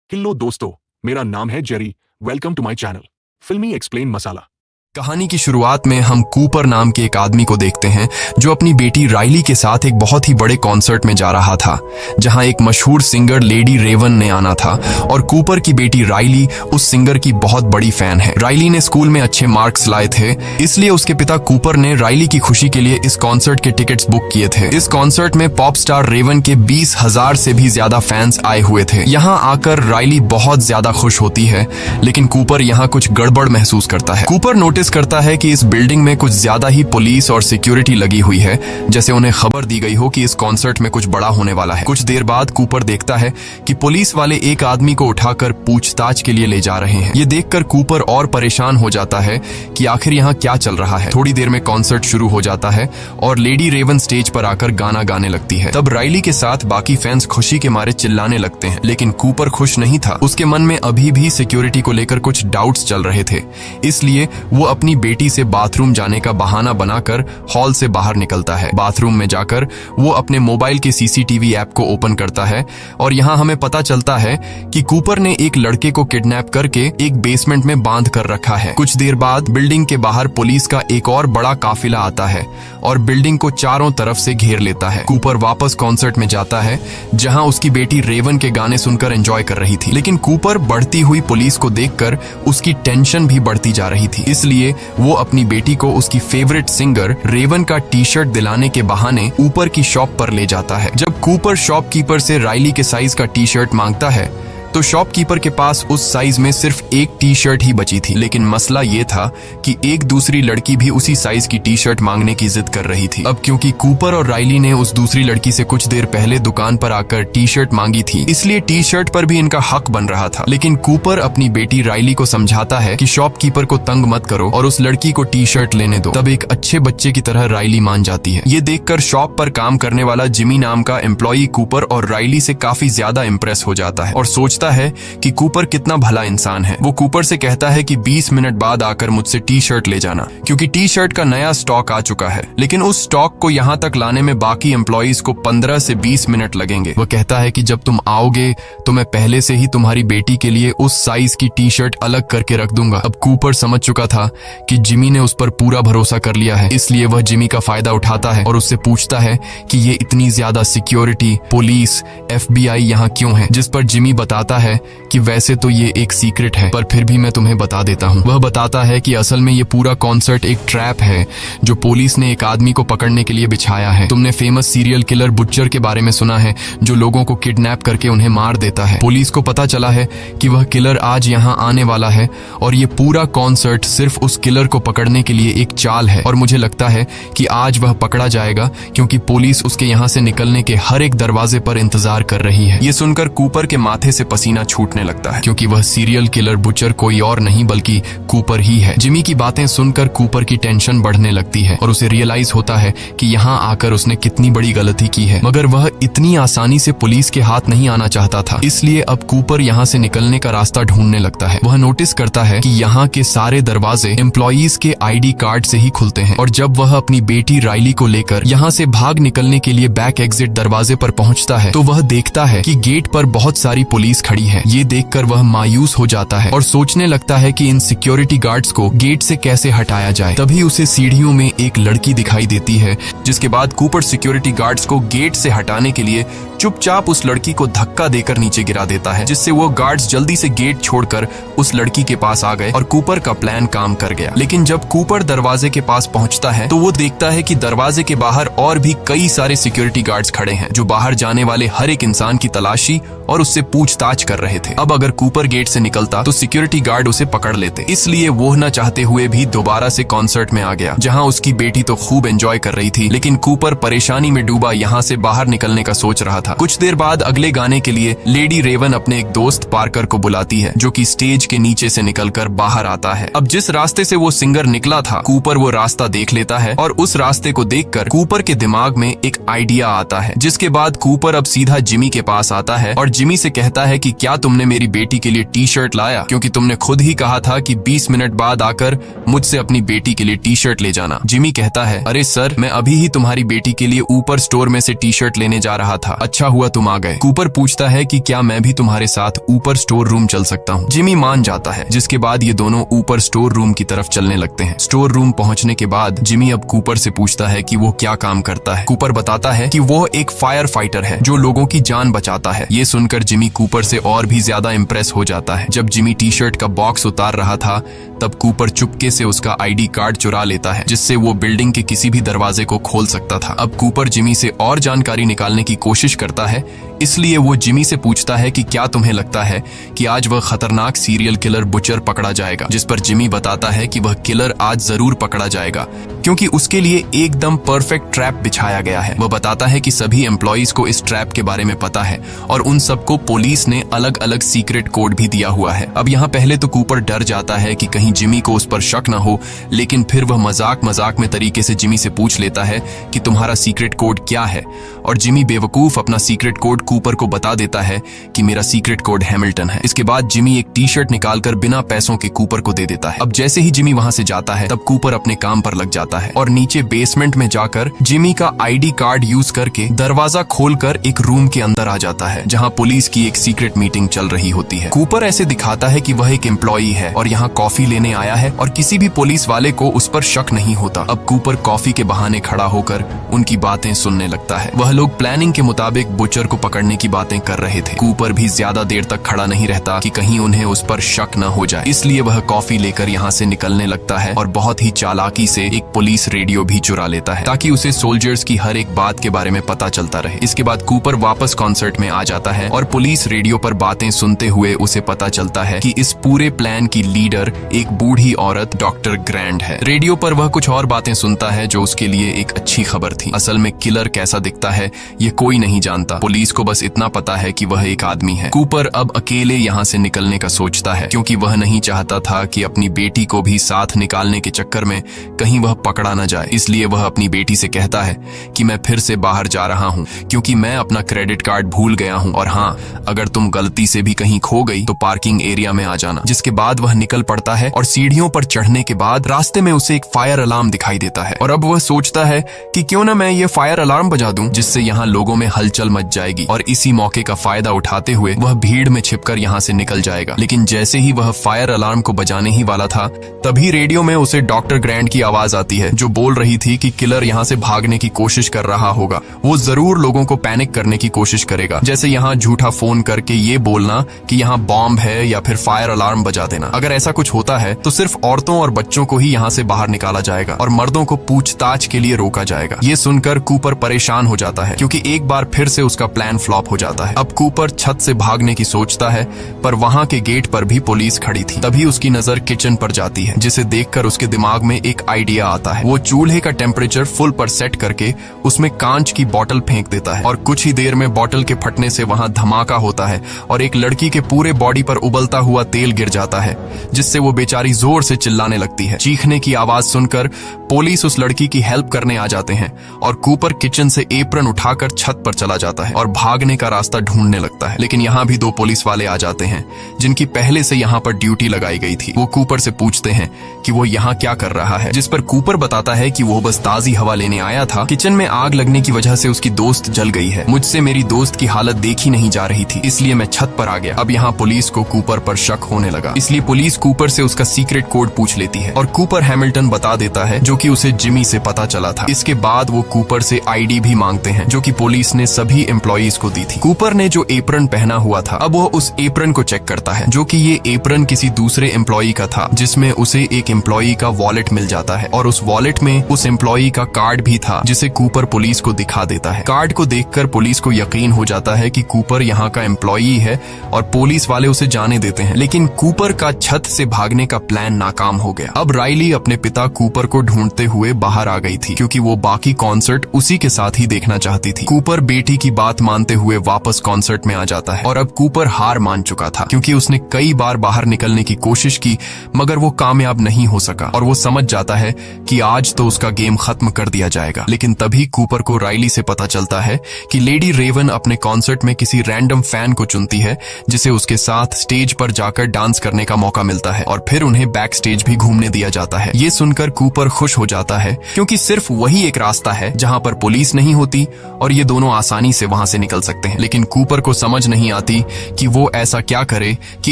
Hello दोस्तों, मेरा नाम है Jerry. Welcome to my channel Filmy Explain Masala. कहानी की शुरुआत में हम कूपर नाम के एक आदमी को देखते हैं जो अपनी बेटी राइली के साथ एक बहुत ही बड़े कॉन्सर्ट में जा रहा था, जहां एक मशहूर सिंगर लेडी रेवन ने आना था और कूपर की बेटी राइली उस सिंगर की बहुत बड़ी फैन है। राइली ने स्कूल में अच्छे मार्क्स लाए थे, इसलिए उसके पिता कूपर ने राइली की खुशी के लिए इस कॉन्सर्ट के टिकट्स बुक किए थे। इस कॉन्सर्ट में पॉप स्टार रेवन के 20,000 से भी ज्यादा फैंस आए हुए थे। यहाँ आकर राइली बहुत ज्यादा खुश होती है, लेकिन कूपर यहाँ कुछ गड़बड़ महसूस करता है। कूपर नोटिस करता है कि इस बिल्डिंग में कुछ ज्यादा ही पुलिस और सिक्योरिटी लगी हुई है, जैसे उन्हें खबर दी गई हो कि इस कॉन्सर्ट में कुछ बड़ा होने वाला है। कुछ देर बाद कूपर देखता है कि पुलिस वाले एक आदमी को उठाकर पूछताछ के लिए ले जा रहे हैं। ये देखकर कूपर और परेशान हो जाता है कि आखिर यहाँ क्या चल रहा है। थोड़ी देर में कॉन्सर्ट शुरू हो जाता है और लेडी रेवन स्टेज पर आकर गाना गाने लगती है। तब राइली के साथ बाकी फैंस खुशी के मारे चिल्लाने लगते हैं, लेकिन कूपर खुश नहीं था। उसके मन में अभी भी सिक्योरिटी को लेकर कुछ डाउट्स चल रहे थे, इसलिए वो अपनी बेटी से बाथरूम जाने का बहाना बनाकर हॉल से बाहर निकलता है। बाथरूम में जाकर वो अपने मोबाइल के सीसीटीवी ऐप को ओपन करता है और यहाँ हमें पता चलता है कि कूपर ने एक लड़के को किडनैप करके एक बेसमेंट में बांध कर रखा है। कुछ देर बाद बिल्डिंग के बाहर पुलिस का एक और बड़ा काफिला आता है और बिल्डिंग को चारों तरफ से घेर लेता है। कूपर वापस कॉन्सर्ट में जाता है, जहाँ उसकी बेटी रेवन के गाने सुनकर एंजॉय कर रही थी, लेकिन कूपर बढ़ती हुई पुलिस को देखकर उसकी टेंशन भी बढ़ती जा रही थी। इसलिए वो अपनी बेटी को उसकी फेवरेट सिंगर रेवन का टी शर्ट दिलाने के बहाने ऊपर की शॉप पर ले जाता है। जब कूपर शॉपकीपर से राइली के साइज का टी शर्ट मांगता है तो शॉपकीपर के पास उस साइज में सिर्फ एक टी शर्ट ही बची थी, लेकिन मसला ये था कि एक दूसरी लड़की भी उसी साइज की टी शर्ट मांगने की जिद कर रही थी। अब क्योंकि कूपर और राइली ने उस दूसरी लड़की से कुछ देर पहले दुकान पर आकर टी शर्ट मांगी थी, इसलिए टी शर्ट पर भी इनका हक बन रहा था। लेकिन कूपर अपनी बेटी राइली को समझाता है कि शॉपकीपर को तंग मत करो और उस लड़की को टी शर्ट लेने दो। तब एक अच्छे बच्चे की तरह राइली मान जाती है। ये देखकर शॉप पर काम करने वाला जिमी नाम का एम्प्लॉई कूपर और राइली से काफी ज्यादा इम्प्रेस हो जाता है और सोचता है कि कूपर कितना भला इंसान है। वो कूपर से कहता है कि 20 मिनट बाद आकर मुझसे टी शर्ट ले जाना, क्योंकि टी शर्ट का नया स्टॉक आ चुका है। लेकिन उस स्टॉक को यहाँ तक लाने में बाकी एम्प्लॉइज को 15 से 20 मिनट लगेंगे। वो कहता है कि जब तुम आओगे तो मैं पहले से ही तुम्हारी बेटी के लिए उस साइज की टी शर्ट अलग करके रख दूंगा। अब कूपर समझ चुका था कि जिमी ने उस पर पूरा भरोसा कर लिया है, इसलिए वह जिमी का फायदा उठाता है और उससे पूछता है कि ये इतनी ज्यादा सिक्योरिटी, पुलिस, FBI यहाँ क्यों है, जिस पर जिमी बताता है कि वैसे तो ये एक सीक्रेट है, पर फिर भी मैं तुम्हें बता देता हूँ। वह बताता है कि असल में ये पूरा कॉन्सर्ट एक ट्रैप है जो पुलिस ने एक आदमी को पकड़ने के लिए बिछाया है। तुमने फेमस सीरियल किलर बुच्चर के बारे में सुना है, जो लोगों को किडनैप करके उन्हें मार देता है। पुलिस को पता चला है कि वह किलर आज यहाँ आने वाला है और ये पूरा कॉन्सर्ट सिर्फ उस किलर को पकड़ने के लिए एक चाल है, और मुझे लगता है कि आज वह पकड़ा जाएगा, क्योंकि पुलिस उसके यहाँ से निकलने के हर एक दरवाजे पर इंतजार कर रही है। ये सुनकर कूपर के माथे से पसीना छूटने लगता है, क्योंकि वह सीरियल किलर बुचर कोई और नहीं बल्कि कूपर ही है। जिमी की बातें सुनकर कूपर की टेंशन बढ़ने लगती है और उसे रियलाइज होता है कि यहाँ आकर उसने कितनी बड़ी गलती की है, मगर वह इतनी आसानी से पुलिस के हाथ नहीं आना चाहता था। इसलिए अब कूपर यहाँ से निकलने का रास्ता ढूंढने लगता है। वह नोटिस करता है कि यहाँ के सारे दरवाजे एम्प्लॉइज के ID कार्ड से ही खुलते हैं, और जब वह अपनी बेटी राइली को लेकर यहाँ से भाग निकलने के लिए बैक एग्जिट दरवाजे पर पहुँचता है तो वह देखता है कि गेट पर बहुत सारी पुलिस खड़ी है। ये देखकर वह मायूस हो जाता है और सोचने लगता है कि इन सिक्योरिटी गार्ड्स को गेट से कैसे हटाया जाए। तभी उसे सीढ़ियों में एक लड़की दिखाई देती है, जिसके बाद कूपर सिक्योरिटी गार्ड्स को गेट से हटाने के लिए चुपचाप उस लड़की को धक्का देकर नीचे गिरा देता है, जिससे वो गार्ड्स जल्दी से गेट छोड़कर उस लड़की के पास आ गए और कूपर का प्लान काम कर गया। लेकिन जब कूपर दरवाजे के पास पहुंचता है तो वो देखता है कि दरवाजे के बाहर और भी कई सारे सिक्योरिटी गार्ड्स खड़े हैं, जो बाहर जाने वाले हर एक इंसान की तलाशी और उससे पूछताछ कर रहे थे। अब अगर कूपर गेट से निकलता तो सिक्योरिटी गार्ड उसे पकड़ लेते, इसलिए वो न चाहते हुए भी दोबारा से कॉन्सर्ट में आ गया, जहां उसकी बेटी तो खूब एंजॉय कर रही थी, लेकिन कूपर परेशानी में डूबा यहाँ से बाहर निकलने का सोच रहा था। कुछ देर बाद अगले गाने के लिए लेडी रेवन अपने एक दोस्त पार्कर को बुलाती है, जो कि स्टेज के नीचे से निकलकर बाहर आता है। अब जिस रास्ते से वो सिंगर निकला था, कूपर वो रास्ता देख लेता है और उस रास्ते को देखकर कूपर के दिमाग में एक आइडिया आता है, जिसके बाद कूपर अब सीधा जिमी के पास आता है और जिमी से कहता है कि क्या तुमने मेरी बेटी के लिए टी शर्ट लाया, क्योंकि तुमने खुद ही कहा था कि 20 मिनट बाद आकर मुझसे अपनी बेटी के लिए टी शर्ट ले जाना। जिमी कहता है, अरे सर, मैं अभी ही तुम्हारी बेटी के लिए ऊपर स्टोर में से टी शर्ट लेने जा रहा था। अच्छा अच्छा हुआ तुम आ गए। कूपर पूछता है कि क्या मैं भी तुम्हारे साथ ऊपर स्टोर रूम चल सकता हूँ। जिमी मान जाता है, जिसके बाद ये दोनों ऊपर स्टोर रूम की तरफ चलने लगते हैं। स्टोर रूम पहुंचने के बाद जिमी अब कूपर से पूछता है कि वो क्या काम करता है। कूपर बताता है कि वो एक फायर फाइटर है जो लोगों की जान बचाता है। ये सुनकर जिमी कूपर से और भी ज्यादा इम्प्रेस हो जाता है। जब जिमी टी शर्ट का बॉक्स उतार रहा था तब कूपर चुपके से उसका आईडी कार्ड चुरा लेता है, जिससे वो बिल्डिंग के किसी भी दरवाजे को खोल सकता था। अब कूपर जिमी से और जानकारी निकालने की कोशिश करता है, इसलिए वो जिमी से पूछता है कि क्या तुम्हें लगता है कि आज वह खतरनाक सीरियल किलर बुचर पकड़ा जाएगा। जिस पर जिमी बताता है कि वह किलर आज जरूर पकड़ा जाएगा, क्योंकि उसके लिए एकदम परफेक्ट ट्रैप बिछाया गया है। वह बताता है कि सभी एम्प्लॉइज को इस ट्रैप के बारे में पता है और उन सबको पुलिस ने अलग अलग सीक्रेट कोड भी दिया हुआ है। अब यहाँ पहले तो कूपर डर जाता है कि कहीं जिमी को उस पर शक न हो, लेकिन फिर वह मजाक में तरीके से जिमी से पूछ लेता है कि तुम्हारा सीक्रेट कोड क्या है, और जिमी बेवकूफ अपना सीक्रेट कोड कूपर को बता देता है कि मेरा सीक्रेट कोड हैमिल्टन है। इसके बाद जिमी एक टी शर्ट निकालकर बिना पैसों के कूपर को दे देता है। अब जैसे ही जिमी वहां से जाता है तब कूपर अपने काम पर लग जाता है और नीचे बेसमेंट में जाकर जिमी का आईडी कार्ड यूज करके दरवाजा खोलकर एक रूम के अंदर आ जाता है, जहां पुलिस की एक सीक्रेट मीटिंग चल रही होती है। कूपर ऐसे दिखाता है कि वह एक एम्प्लॉई है और यहाँ कॉफी लेने आया है और किसी भी पुलिस वाले को उस पर शक नहीं होता। अब कूपर कॉफी के बहाने खड़ा होकर उनकी बातें सुनने लगता है। वह लोग प्लानिंग के मुताबिक बुचर को पकड़ने की बातें कर रहे थे। कूपर भी ज्यादा देर तक खड़ा नहीं रहता कि कहीं उन्हें उस पर शक न हो जाए, इसलिए वह कॉफी लेकर यहाँ से निकलने लगता है और बहुत ही चालाकी से एक पुलिस रेडियो भी चुरा लेता है ताकि उसे सोल्जर्स की हर एक बात के बारे में पता चलता रहे। इसके बाद कूपर वापस कॉन्सर्ट में आ जाता है और पुलिस रेडियो पर बातें सुनते हुए उसे पता चलता है कि इस पूरे प्लान की लीडर एक बूढ़ी औरत डॉक्टर ग्रैंड है। रेडियो पर वह कुछ और बातें सुनता है जो उसके लिए एक अच्छी खबर थी। असल में किलर कैसा दिखता है ये कोई नहीं जानता, पुलिस को बस इतना पता है कि वह एक आदमी है। कूपर अब अकेले यहाँ से निकलने का सोचता है, क्योंकि वह नहीं चाहता था कि अपनी बेटी को भी साथ निकालने के चक्कर में कहीं वह पकड़ा न जाए। इसलिए वह अपनी बेटी से कहता है कि मैं फिर से बाहर जा रहा हूँ क्योंकि मैं अपना क्रेडिट कार्ड भूल गया हूँ, और हाँ, अगर तुम गलती से भी कहीं खो गई तो पार्किंग एरिया में आ जाना। जिसके बाद वह निकल पड़ता है और सीढ़ियों पर चढ़ने के बाद रास्ते में उसे एक फायर अलार्म दिखाई देता है और अब वह सोचता है कि क्यों ना मैं ये फायर अलार्म बजा दूं, जिससे यहाँ लोगों में हलचल मच जाएगी, और इसी मौके का फायदा उठाते हुए वह भीड़ में छिपकर यहाँ से निकल जाएगा। लेकिन जैसे ही वह फायर अलार्म को बजाने ही वाला था तभी रेडियो में उसे डॉक्टर ग्रैंड की आवाज आती है, जो बोल रही थी कि किलर यहाँ से भागने की कोशिश कर रहा होगा। वो जरूर लोगों को पैनिक करने की कोशिश करेगा, जैसे यहाँ झूठा फोन करके ये बोलना कि यहाँ बॉम्ब है या फिर फायर अलार्म बजा देना। अगर ऐसा कुछ होता है तो सिर्फ औरतों और बच्चों को ही यहाँ से बाहर निकाला जाएगा और मर्दों को पूछताछ के लिए रोका जाएगा। ये सुनकर कूपर परेशान हो जाता है, क्योंकि एक बार फिर से उसका प्लान फ्लॉप हो जाता है। अब कूपर छत से भागने की सोचता है, पर वहाँ के गेट पर भी पुलिस खड़ी थी। तभी उसकी नजर किचन पर जाती है, जिसे देखकर उसके दिमाग में एक आइडिया आता है। वो चूल्हे का टेम्परेचर फुल पर सेट करके उसमें कांच की बोतल फेंक देता है और कुछ ही देर में बोतल के फटने से वहाँ धमाका होता है और एक लड़की के पूरे बॉडी पर उबलता हुआ तेल गिर जाता है, जिससे वो बेचारी जोर से चिल्लाने लगती है। चीखने की आवाज सुनकर पुलिस उस लड़की की हेल्प करने आ जाते हैं और कूपर किचन से एप्रन उठाकर छत पर चला जाता है और भागने का रास्ता ढूंढने लगता है। लेकिन यहाँ भी दो पुलिस वाले आ जाते हैं जिनकी पहले से यहाँ पर ड्यूटी लगाई गई थी। वो कूपर से पूछते हैं कि वो यहाँ क्या कर रहा है, जिस पर कूपर बताता है कि वो बस ताजी हवा लेने आया था। किचन में आग लगने की वजह से उसकी दोस्त जल गई है। मुझसे मेरी दोस्त की हालत देखी नहीं जा रही थी, इसलिए मैं छत पर आ गया। अब यहाँ पुलिस को कूपर पर शक होने लगा, इसलिए पुलिस कूपर से उसका सीक्रेट कोड पूछ लेती है और कूपर हैमिल्टन बता देता है, जो कि उसे जिमी से पता चला था। इसके बाद वो कूपर से आईडी भी मांगते हैं, जो कि पुलिस ने सभी एम्प्लॉइज को दी थी। कूपर ने जो एप्रन पहना हुआ था, अब वो उस एप्रन को चेक करता है, जो कि ये एप्रन किसी दूसरे एम्प्लॉई का था, जिसमें उसे एक एम्प्लॉई का वॉलेट मिल जाता है और उस वॉलेट में उस एम्प्लॉई का कार्ड भी था, जिसे कूपर पुलिस को दिखा देता है। कार्ड को देखकर पुलिस को यकीन हो जाता है कि कूपर यहाँ का एम्प्लॉई है और पुलिस वाले उसे जाने देते हैं। लेकिन कूपर का छत से भागने का प्लान नाकाम हो गया। अब राइली अपने पिता कूपर को ढूंढते हुए बाहर आ गई थी, क्योंकि वो बाकी कॉन्सर्ट उसी के साथ ही देखना चाहती थी। कूपर बेटी की बात मानते हुए वापस कॉन्सर्ट में आ जाता है और अब कूपर हार मान चुका था, क्योंकि उसने कई बार बाहर निकलने की कोशिश की मगर वो कामयाब नहीं हो सका और वो समझ जाता है कि आज तो उसका गेम खत्म कर दिया जाएगा। लेकिन तभी कूपर को राइली से पता चलता है कि लेडी रेवन अपने कॉन्सर्ट में किसी रैंडम फैन को चुनती है, जिसे उसके साथ स्टेज पर जाकर डांस करने का मौका मिलता है और फिर उन्हें बैक स्टेज भी घूमने दिया जाता है। ये सुनकर कूपर खुश हो जाता है, क्योंकि सिर्फ वही एक रास्ता है जहां पर पुलिस नहीं होती और ये दोनों आसानी से वहां से निकल सकते हैं। लेकिन कूपर को समझ नहीं आती कि वो ऐसा क्या करे कि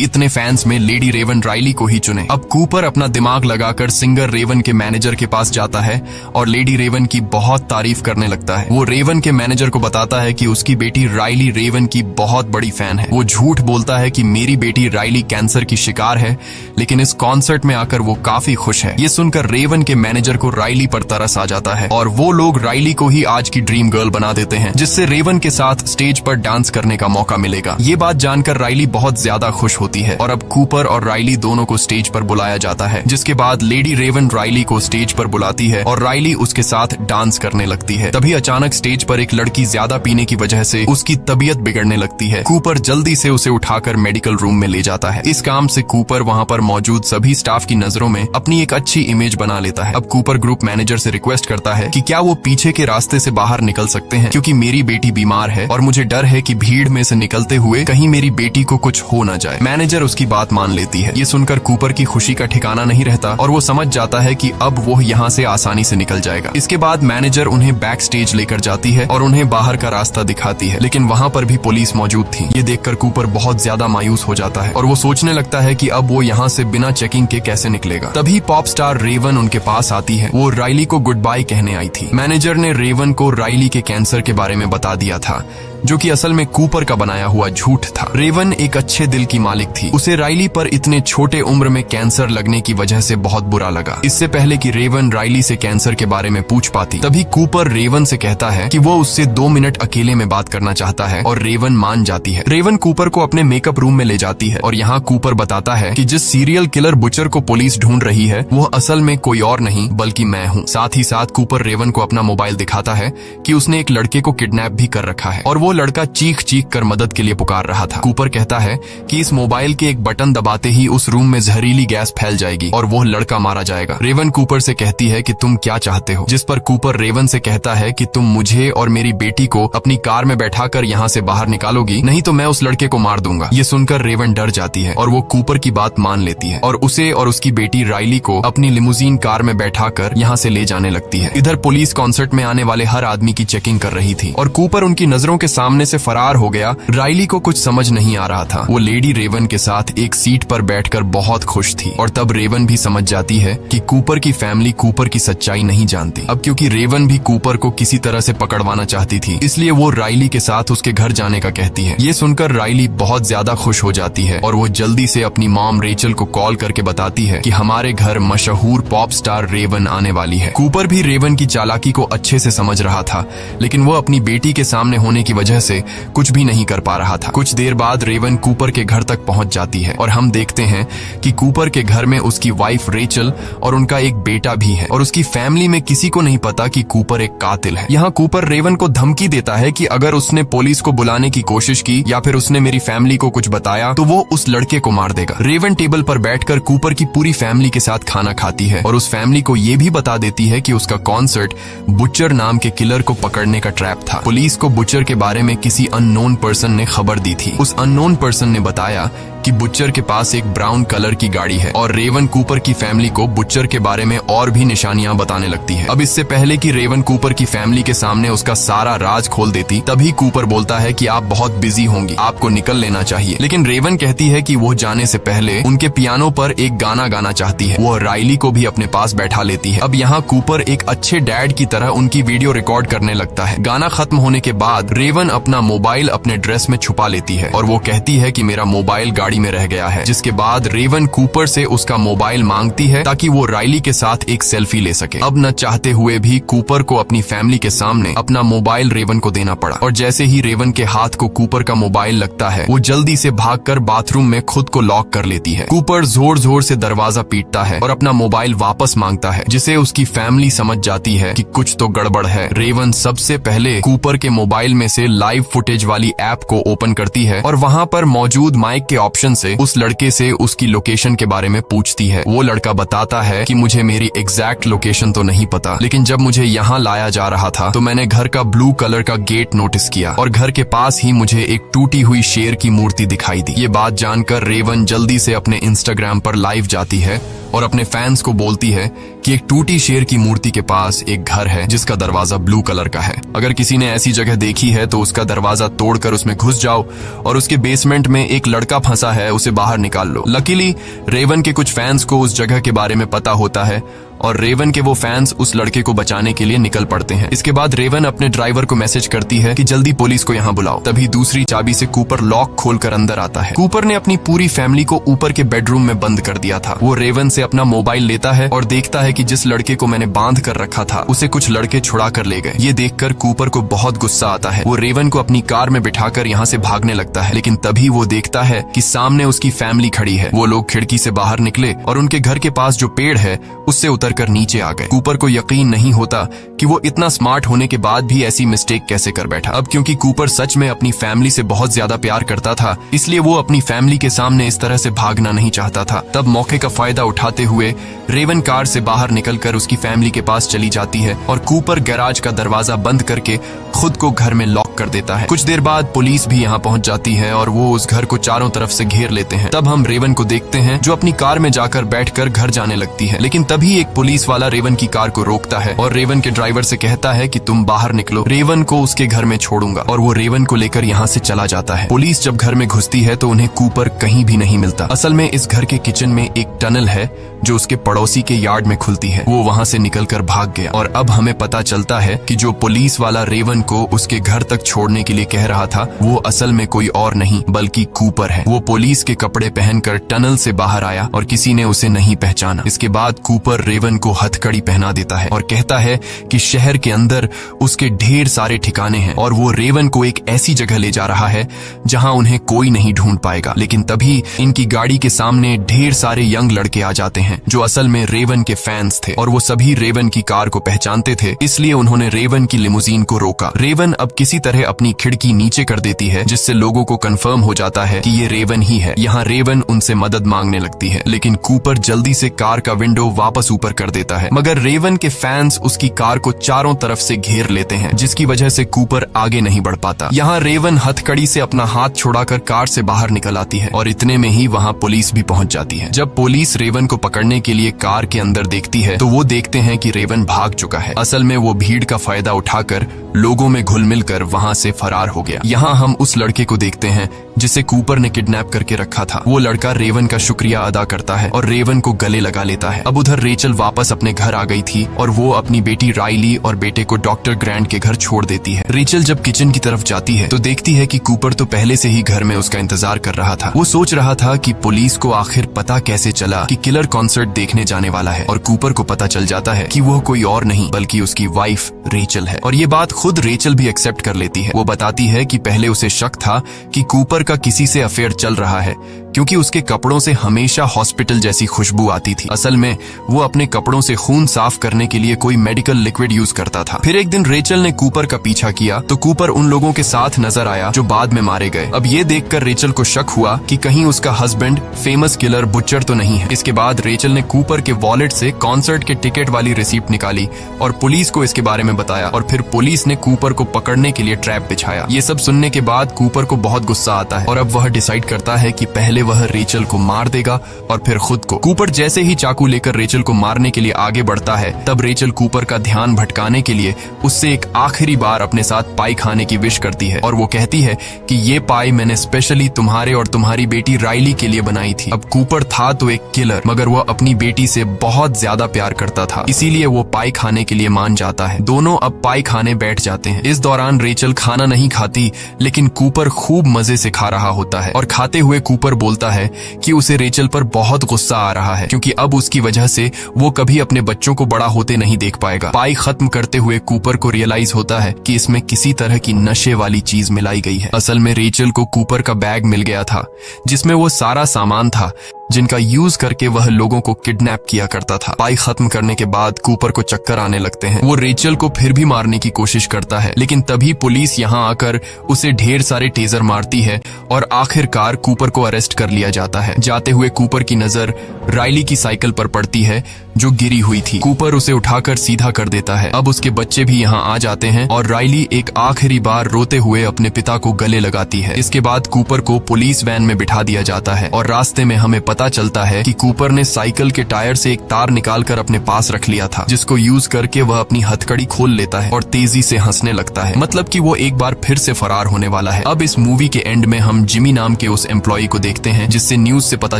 इतने फैंस में लेडी रेवन राइली को ही चुने। अब कूपर अपना दिमाग लगाकर सिंगर रेवन के मैनेजर के पास जाता है और लेडी रेवन की बहुत तारीफ करने लगता है। वो रेवन के मैनेजर को बताता है कि उसकी बेटी राइली रेवन की बहुत बड़ी फैन है। वो झूठ बोलता है कि मेरी बेटी राइली कैंसर की शिकार है, लेकिन इस कॉन्सर्ट में आकर वो काफी खुश है। ये सुनकर रेवन के मैनेजर को राइली पर तरस आ जाता है और वो लोग राइली को ही आज की ड्रीम गर्ल बना देते हैं, जिससे रेवन के साथ स्टेज पर डांस करने का मौका मिलेगा। ये बात जानकर राइली बहुत ज्यादा खुश होती है और अब कूपर और राइली दोनों को स्टेज पर बुलाया जाता है, जिसके बाद लेडी रेवन राइली को स्टेज पर बुलाती है और राइली उसके साथ डांस करने लगती है। तभी अचानक स्टेज पर एक लड़की ज्यादा पीने की वजह से उसकी तबीयत बिगड़ने लगती है। कूपर जल्दी से उसे उठाकर मेडिकल रूम में ले जाता है। इस काम से कूपर वहाँ पर मौजूद सभी स्टाफ की नजरों में अपनी एक अच्छी इमेज बना लेता है। अब कूपर ग्रुप मैनेजर से रिक्वेस्ट करता है कि क्या वो पीछे के रास्ते से बाहर निकल सकते हैं, क्योंकि मेरी बेटी बीमार है और मुझे डर है कि भीड़ में से निकलते हुए कहीं मेरी बेटी को कुछ हो न जाए। मैनेजर उसकी बात मान लेती है। ये सुनकर कूपर की खुशी का ठिकाना नहीं रहता और वो समझ जाता है कि अब वो यहाँ से आसानी से निकल जाएगा। इसके बाद मैनेजर उन्हें बैक स्टेज लेकर जाती है और उन्हें बाहर का रास्ता दिखाती है, लेकिन वहाँ पर भी पुलिस मौजूद थी। ये देखकर कूपर बहुत ज्यादा मायूस हो जाता है और वो सोचने लगता है कि अब वो यहाँ से बिना चेकिंग के कैसे निकलेगा। तभी पॉप स्टार रेवन उनके पास आती है। वो राइली को गुड बाय कहने आई थी। मैनेजर ने रेवन को राइली के कैंसर के बारे में बता दिया था, जो कि असल में कूपर का बनाया हुआ झूठ था। रेवन एक अच्छे दिल की मालिक थी। उसे राइली पर इतने छोटे उम्र में कैंसर लगने की वजह से बहुत बुरा लगा। इससे पहले कि रेवन राइली से कैंसर के बारे में पूछ पाती, तभी कूपर रेवन से कहता है कि वो उससे 2 मिनट अकेले में बात करना चाहता है और रेवन मान जाती है। रेवन कूपर को अपने मेकअप रूम में ले जाती है और यहाँ कूपर बताता है कि जिस सीरियल किलर बुचर को पुलिस ढूंढ रही है वो असल में कोई और नहीं बल्कि मैं हूँ। साथ ही साथ कूपर रेवन को अपना मोबाइल दिखाता है कि उसने एक लड़के को किडनैप भी कर रखा है और वो लड़का चीख चीख कर मदद के लिए पुकार रहा था। कूपर कहता है कि इस मोबाइल के एक बटन दबाते ही उस रूम में जहरीली गैस फैल जाएगी और वो लड़का मारा जाएगा। रेवन कूपर से कहती है कि तुम क्या चाहते हो, जिस पर कूपर रेवन से कहता है कि तुम मुझे और मेरी बेटी को अपनी कार में बैठाकर यहाँ से बाहर निकालोगी, नहीं तो मैं उस लड़के को मार दूंगा। ये सुनकर रेवन डर जाती है और वो कूपर की बात मान लेती है और उसे और उसकी बेटी राइली को अपनी लिमुजीन कार में बैठाकर यहाँ से ले जाने लगती है। इधर पुलिस कॉन्सर्ट में आने वाले हर आदमी की चेकिंग कर रही थी और कूपर उनकी नजरों के सामने से फरार हो गया। राइली को कुछ समझ नहीं आ रहा था। वो लेडी रेवन के साथ एक सीट पर बैठकर बहुत खुश थी और तब रेवन भी समझ जाती है कि कूपर की फैमिली कूपर की सच्चाई नहीं जानती। अब क्योंकि रेवन भी कूपर को किसी तरह से पकड़वाना चाहती थी, इसलिए वो राइली के साथ उसके घर जाने का कहती है। ये सुनकर राइली बहुत ज्यादा खुश हो जाती है और वो जल्दी से अपनी मॉम रेचल को कॉल करके बताती है कि हमारे घर मशहूर पॉप स्टार रेवन आने वाली है। कूपर भी रेवन की चालाकी को अच्छे से समझ रहा था, लेकिन वो अपनी बेटी के सामने होने की वजह से कुछ भी नहीं कर पा रहा था। कुछ देर बाद रेवन कूपर के घर तक पहुंच जाती है और हम देखते हैं कि कूपर के घर में उसकी वाइफ रेचल और उनका एक बेटा भी है और उसकी फैमिली में किसी को नहीं पता कि कूपर एक कातिल है। यहाँ कूपर रेवन को धमकी देता है कि अगर उसने पुलिस को बुलाने की कोशिश की या फिर उसने मेरी फैमिली को कुछ बताया तो वो उस लड़के को मार देगा। रेवन टेबल पर बैठकर कूपर की पूरी फैमिली के साथ खाना खाती है और उस फैमिली को ये भी बता देती है कि उसका कॉन्सर्ट बुचर नाम के किलर को पकड़ने का ट्रैप था। पुलिस को बुचर के बारे में किसी अननोन पर्सन ने खबर दी थी। उस अननोन पर्सन ने बताया कि बुचर के पास एक ब्राउन कलर की गाड़ी है और रेवन कूपर की फैमिली को बुचर के बारे में और भी निशानियां बताने लगती है। अब इससे पहले कि रेवन कूपर की फैमिली के सामने उसका सारा राज खोल देती, तभी कूपर बोलता है कि आप बहुत बिजी होंगी, आपको निकल लेना चाहिए। लेकिन रेवन कहती है कि वो जाने से पहले उनके पियानो पर एक गाना गाना चाहती है। वो राइली को भी अपने पास बैठा लेती है। अब यहाँ कूपर एक अच्छे डैड की तरह उनकी वीडियो रिकॉर्ड करने लगता है। गाना खत्म होने के बाद रेवन अपना मोबाइल अपने ड्रेस में छुपा लेती है और वो कहती है कि मेरा मोबाइल गाड़ी में रह गया है, जिसके बाद रेवन कूपर से उसका मोबाइल मांगती है ताकि वो राइली के साथ एक सेल्फी ले सके। अब न चाहते हुए भी कूपर को अपनी फैमिली के सामने अपना मोबाइल रेवन को देना पड़ा और जैसे ही रेवन के हाथ को कूपर का मोबाइल लगता है वो जल्दी से भागकर बाथरूम में खुद को लॉक कर लेती है। कूपर जोर जोर से दरवाजा पीटता है और अपना मोबाइल वापस मांगता है, जिसे उसकी फैमिली समझ जाती है कि कुछ तो गड़बड़ है। रेवन सबसे पहले कूपर के मोबाइल में से लाइव फुटेज वाली ऐप को ओपन करती है और वहाँ पर मौजूद माइक के ऑप्शन से उस लड़के से उसकी लोकेशन के बारे में पूछती है। वो लड़का बताता है कि मुझे मेरी एग्जैक्ट लोकेशन तो नहीं पता, लेकिन जब मुझे यहाँ लाया जा रहा था तो मैंने घर का ब्लू कलर का गेट नोटिस किया और घर के पास ही मुझे एक टूटी हुई शेर की मूर्ति दिखाई दी। ये बात जानकर रेवन जल्दी से अपने इंस्टाग्राम पर लाइव जाती है और अपने फैंस को बोलती है कि एक टूटी शेर की मूर्ति के पास एक घर है जिसका दरवाजा ब्लू कलर का है। अगर किसी ने ऐसी जगह देखी है तो उसका दरवाजा तोड़कर उसमें घुस जाओ और उसके बेसमेंट में एक लड़का फंसा है, उसे बाहर निकाल लो। लकीली रेवन के कुछ फैंस को उस जगह के बारे में पता होता है और रेवन के वो फैंस उस लड़के को बचाने के लिए निकल पड़ते हैं। इसके बाद रेवन अपने ड्राइवर को मैसेज करती है कि जल्दी पुलिस को यहाँ बुलाओ। तभी दूसरी चाबी से कूपर लॉक खोलकर अंदर आता है। कूपर ने अपनी पूरी फैमिली को ऊपर के बेडरूम में बंद कर दिया था। वो रेवन से अपना मोबाइल लेता है और देखता है कि जिस लड़के को मैंने बांध कर रखा था उसे कुछ लड़के छुड़ा कर ले गए। ये देखकर कूपर को बहुत गुस्सा आता है। वो रेवन को अपनी कार में बिठाकर यहाँ से भागने लगता है, लेकिन तभी वो देखता है कि सामने उसकी फैमिली खड़ी है। वो लोग खिड़की से बाहर निकले और उनके घर के पास जो पेड़ है उससे उतरकर नीचे आ गए। कूपर को यकीन नहीं होता कि वो इतना स्मार्ट होने के बाद भी ऐसी मिस्टेक कैसे कर बैठा। अब क्योंकि कूपर सच में अपनी फैमिली से बहुत ज्यादा प्यार करता था, इसलिए वो अपनी फैमिली के सामने इस तरह से भागना नहीं चाहता था। तब मौके का फायदा उठाते हुए रेवन कार से बाहर निकलकर उसकी फैमिली के पास चली जाती है और कूपर गैराज का दरवाजा बंद करके खुद को घर में लॉक कर देता है। कुछ देर बाद पुलिस भी यहाँ पहुंच जाती है और वो उस घर को चारों तरफ से घेर लेते हैं। तब हम रेवन को देखते हैं जो अपनी कार में जाकर बैठकर घर जाने लगती है, लेकिन तभी एक पुलिस वाला रेवन की कार को रोकता है और रेवन के ड्राइवर से कहता है कि तुम बाहर निकलो, रेवन को उसके घर में छोड़ूंगा। और वो रेवन को लेकर यहाँ से चला जाता है। पुलिस जब घर में घुसती है तो उन्हें कूपर कहीं भी नहीं मिलता। असल में इस घर के किचन में एक टनल है जो उसके पड़ोसी के यार्ड में खुलती है। वो वहाँ से निकलकर भाग गया और अब हमें पता चलता है कि जो पुलिस वाला रेवन को उसके घर तक छोड़ने के लिए कह रहा था वो असल में कोई और नहीं बल्कि कूपर है। वो पुलिस के कपड़े पहनकर टनल से बाहर आया और किसी ने उसे नहीं पहचाना। इसके बाद कूपर रेवन को हथकड़ी पहना देता है और कहता है कि शहर के अंदर उसके ढेर सारे ठिकाने हैं और वो रेवन को एक ऐसी जगह ले जा रहा है जहां उन्हें कोई नहीं ढूंढ पाएगा। लेकिन तभी इनकी गाड़ी के सामने ढेर सारे यंग लड़के आ जाते हैं जो असल में रेवन के फैंस थे और वो सभी रेवन की कार को पहचानते थे, इसलिए उन्होंने रेवन की लिमुजीन को रोका। रेवन अब किसी तरह अपनी खिड़की नीचे कर देती है जिससे लोगों को कंफर्म हो जाता है कि ये रेवन ही है। यहाँ रेवन उनसे मदद मांगने लगती है, लेकिन कूपर जल्दी से कार का विंडो वापस ऊपर कर देता है। मगर रेवन के फैंस उसकी कार को चारों तरफ से घेर लेते हैं जिसकी वजह से कूपर आगे नहीं बढ़ पाता। यहाँ रेवन हथकड़ी से अपना हाथ छुड़ाकर कार से बाहर निकल आती है और इतने में ही वहाँ पुलिस भी पहुंच जाती है। जब पुलिस रेवन को पकड़ने के लिए कार के अंदर देखती है तो वो देखते हैं कि रेवन भाग चुका है। असल में वो भीड़ का फायदा उठाकर लोगों में घुल मिलकर वहाँ से फरार हो गया। यहाँ हम उस लड़के को देखते हैं जिसे कूपर ने किडनैप करके रखा था। वो लड़का रेवन का शुक्रिया अदा करता है और रेवन को गले लगा लेता है। अब उधर रेचल वापस अपने घर आ गई थी और वो अपनी बेटी राइली और बेटे को डॉक्टर ग्रैंट के घर छोड़ देती है। रेचल जब किचन की तरफ जाती है तो देखती है कि कूपर तो पहले से ही घर में उसका इंतजार कर रहा था। वो सोच रहा था कि पुलिस को आखिर पता कैसे चला कि किलर कॉन्सर्ट देखने जाने वाला है और कूपर को पता चल जाता है कि वो कोई और नहीं बल्कि उसकी वाइफ रेचल है। और ये बात खुद रेचल भी एक्सेप्ट कर लेती है। वो बताती है कि पहले उसे शक था कि कूपर का किसी से अफेयर चल रहा है क्योंकि उसके कपड़ों से हमेशा हॉस्पिटल जैसी खुशबू आती थी। असल में वो अपने कपड़ों से खून साफ करने के लिए कोई मेडिकल लिक्विड यूज करता था। फिर एक दिन रेचल ने कूपर का पीछा किया तो कूपर उन लोगों के साथ नजर आया जो बाद में मारे गए। अब ये देखकर रेचल को शक हुआ कि कहीं उसका हस्बैंड फेमस किलर बुचर तो नहीं है। इसके बाद रेचल ने कूपर के वॉलेट से कॉन्सर्ट के टिकट वाली रिसीप्ट निकाली और पुलिस को इसके बारे में बताया और फिर पुलिस ने कूपर को पकड़ने के लिए ट्रैप बिछाया। ये सब सुनने के बाद कूपर को बहुत गुस्सा आता है और अब वह डिसाइड करता है कि पहले वह रेचल को मार देगा और फिर खुद को। कूपर जैसे ही चाकू लेकर रेचल को मारने के लिए आगे बढ़ता है तब रेचल कूपर का ध्यान भटकाने के लिए उससे एक आखिरी बार अपने साथ पाई खाने की विश करती है और वो कहती है कि ये पाई मैंने स्पेशली तुम्हारे और तुम्हारी बेटी राइली के लिए बनाई थी। अब कूपर था तो एक किलर मगर वह अपनी बेटी से बहुत ज्यादा प्यार करता था, इसीलिए वो पाई खाने के लिए मान जाता है। दोनों अब पाई खाने बैठ जाते हैं। इस दौरान रेचल खाना नहीं खाती लेकिन कूपर खूब मजे से खा रहा होता है और खाते हुए कूपर बोलता है कि उसे रेचल पर बहुत गुस्सा आ रहा है क्योंकि अब उसकी वजह से वो कभी अपने बच्चों को बड़ा होते नहीं देख पाएगा। पाई खत्म करते हुए कूपर को रियलाइज होता है कि इसमें किसी तरह की नशे वाली चीज मिलाई गई है। असल में रेचल को कूपर का बैग मिल गया था जिसमें वो सारा सामान था जिनका यूज करके वह लोगों को किडनैप किया करता था। पाई खत्म करने के बाद कूपर को चक्कर आने लगते हैं। वो रेचल को फिर भी मारने की कोशिश करता है लेकिन तभी पुलिस यहाँ आकर उसे ढेर सारे टेजर मारती है और आखिरकार कूपर को अरेस्ट कर लिया जाता है। जाते हुए कूपर की नजर राइली की साइकिल पर पड़ती है जो गिरी हुई थी। कूपर उसे उठाकर सीधा कर देता है। अब उसके बच्चे भी यहाँ आ जाते हैं और राइली एक आखिरी बार रोते हुए अपने पिता को गले लगाती है। इसके बाद कूपर को पुलिस वैन में बिठा दिया जाता है और रास्ते में हमें पता चलता है कि कूपर ने साइकिल के टायर से एक तार निकालकर अपने पास रख लिया था, जिसको यूज करके वह अपनी हथकड़ी खोल लेता है और तेजी से हंसने लगता है, मतलब कि वो एक बार फिर से फरार होने वाला है। अब इस मूवी के एंड में हम जिमी नाम के उस एम्प्लॉय को देखते हैं जिससे न्यूज से पता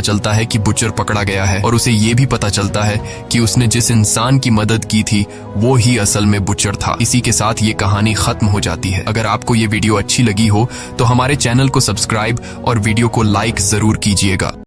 चलता है कि बुचर पकड़ा गया है और उसे ये भी पता चलता है कि उसने जिस इंसान की मदद की थी वो ही असल में बुचर था। इसी के साथ ये कहानी खत्म हो जाती है। अगर आपको ये वीडियो अच्छी लगी हो तो हमारे चैनल को सब्सक्राइब और वीडियो को लाइक जरूर कीजिएगा।